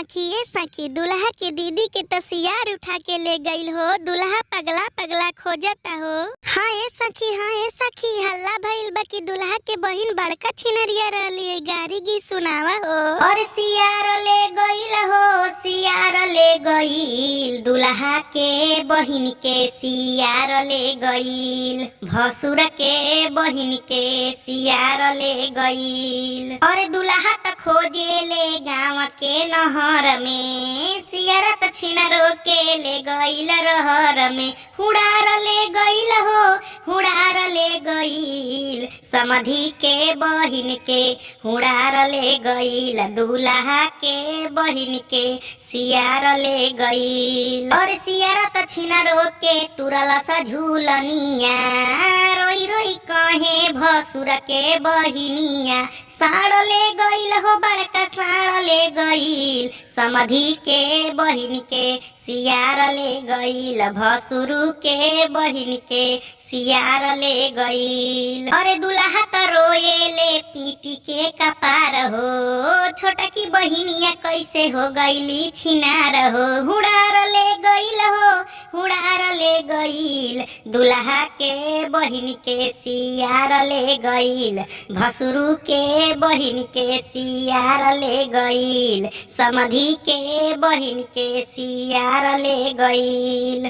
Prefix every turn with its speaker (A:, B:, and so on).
A: सखी दुल्हा के दीदी के तसियार उठा के ले गईल हो। दुल्हा पगला पगला खोजता हो। हाँ ए सखी हल्ला भइल बा कि दुल्हा के बहिन बड़का छिनरिया रहली। गारी गी सुनावा हो। और सियार ले गईल हो, सियार ले गईल दुल्हा के बहिन के सियार ले गईल। भसुर के बहिन के सियार ले गईल। और दुल्हा त खोजे ले गाँव के नहर में, सियारा त छिनरो के ले गईल रहर में। हुड़ार ले गईल हो, हुड़ार ले गईल समधी के बहिन के हुड़ार ले गईल। दूल्हा के बहिन के सियार ले गईल। और सियारा त छिनरो के तुरल सा झूलनिया, रोई रोई कहे भसुर के बहिनिया। साड़ ले गईल हो, बड़का साड़ ले गईल समधी के बहिन के सियार ले गईल। भसुरु के बहिन के सियार ले गईल। अरे दुल्हा त रोए ले पीटी के कपार हो, छोटा की बहिनिया कैसे हो गईली छिनार हो। हुड़ार ले गईल हो, हुड़ार ले गईल दुल्हा के बहिन के सियार ले गईल। भसुरु के बहिन के सियार ले गईल, समधी के बहिन के सियार ले गईल।